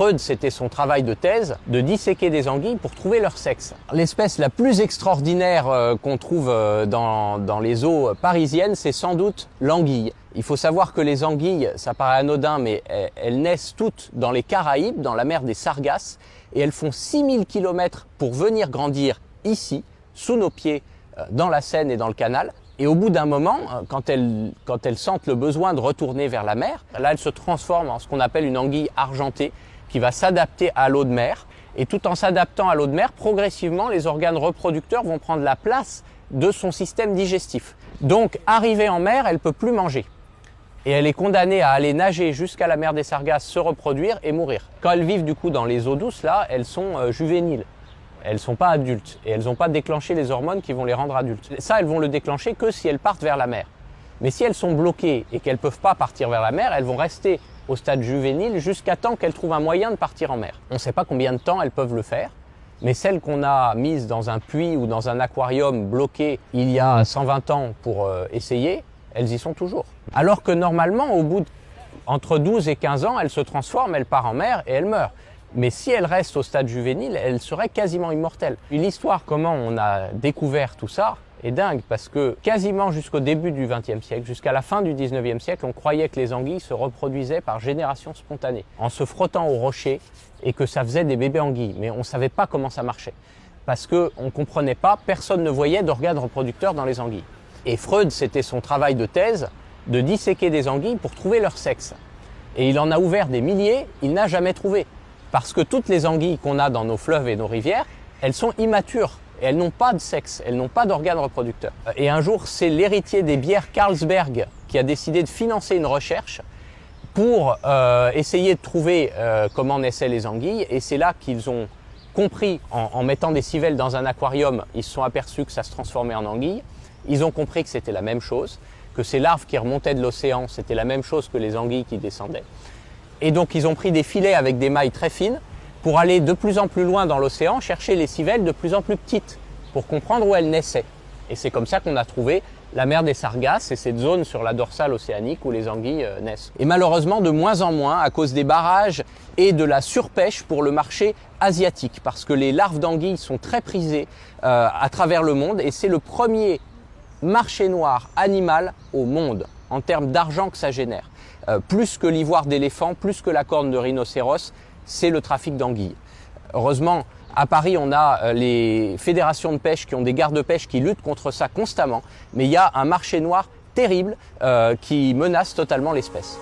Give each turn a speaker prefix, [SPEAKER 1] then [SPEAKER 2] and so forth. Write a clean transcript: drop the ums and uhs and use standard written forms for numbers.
[SPEAKER 1] Freud, c'était son travail de thèse, de disséquer des anguilles pour trouver leur sexe. L'espèce la plus extraordinaire qu'on trouve dans les eaux parisiennes, c'est sans doute l'anguille. Il faut savoir que les anguilles, ça paraît anodin, mais elles naissent toutes dans les Caraïbes, dans la mer des Sargasses, et elles font 6000 km pour venir grandir ici, sous nos pieds, dans la Seine et dans le canal. Et au bout d'un moment, quand elles sentent le besoin de retourner vers la mer, là elles se transforment en ce qu'on appelle une anguille argentée qui va s'adapter à l'eau de mer. Et tout en s'adaptant à l'eau de mer, progressivement les organes reproducteurs vont prendre la place de son système digestif. Donc arrivée en mer, elle ne peut plus manger. Et elle est condamnée à aller nager jusqu'à la mer des Sargasses, se reproduire et mourir. Quand elles vivent du coup dans les eaux douces, là, elles sont juvéniles. Elles ne sont pas adultes et elles n'ont pas déclenché les hormones qui vont les rendre adultes. Ça, elles vont le déclencher que si elles partent vers la mer. Mais si elles sont bloquées et qu'elles ne peuvent pas partir vers la mer, elles vont rester au stade juvénile jusqu'à temps qu'elles trouvent un moyen de partir en mer. On ne sait pas combien de temps elles peuvent le faire, mais celles qu'on a mises dans un puits ou dans un aquarium bloqué il y a 120 ans pour essayer, elles y sont toujours. Alors que normalement, au bout entre 12 et 15 ans, elles se transforment, elles partent en mer et elles meurent. Mais si elle reste au stade juvénile, elle serait quasiment immortelle. L'histoire, comment on a découvert tout ça, est dingue parce que quasiment jusqu'au début du XXe siècle, jusqu'à la fin du XIXe siècle, on croyait que les anguilles se reproduisaient par génération spontanée, en se frottant au rocher et que ça faisait des bébés anguilles. Mais on ne savait pas comment ça marchait parce qu'on ne comprenait pas, personne ne voyait d'organes reproducteurs dans les anguilles. Et Freud, c'était son travail de thèse, de disséquer des anguilles pour trouver leur sexe. Et il en a ouvert des milliers, il n'a jamais trouvé. Parce que toutes les anguilles qu'on a dans nos fleuves et nos rivières, elles sont immatures et elles n'ont pas de sexe, elles n'ont pas d'organes reproducteurs. Et un jour, c'est l'héritier des bières Carlsberg qui a décidé de financer une recherche pour essayer de trouver comment naissaient les anguilles. Et c'est là qu'ils ont compris, en mettant des civelles dans un aquarium, ils se sont aperçus que ça se transformait en anguilles. Ils ont compris que c'était la même chose, que ces larves qui remontaient de l'océan, c'était la même chose que les anguilles qui descendaient. Et donc, ils ont pris des filets avec des mailles très fines pour aller de plus en plus loin dans l'océan, chercher les civelles de plus en plus petites pour comprendre où elles naissaient. Et c'est comme ça qu'on a trouvé la mer des Sargasses et cette zone sur la dorsale océanique où les anguilles naissent. Et malheureusement, de moins en moins, à cause des barrages et de la surpêche pour le marché asiatique, parce que les larves d'anguilles sont très prisées à travers le monde et c'est le premier marché noir animal au monde en termes d'argent que ça génère. Plus que l'ivoire d'éléphant, plus que la corne de rhinocéros, c'est le trafic d'anguilles. Heureusement, à Paris, on a les fédérations de pêche qui ont des gardes-pêche qui luttent contre ça constamment, mais il y a un marché noir terrible qui menace totalement l'espèce.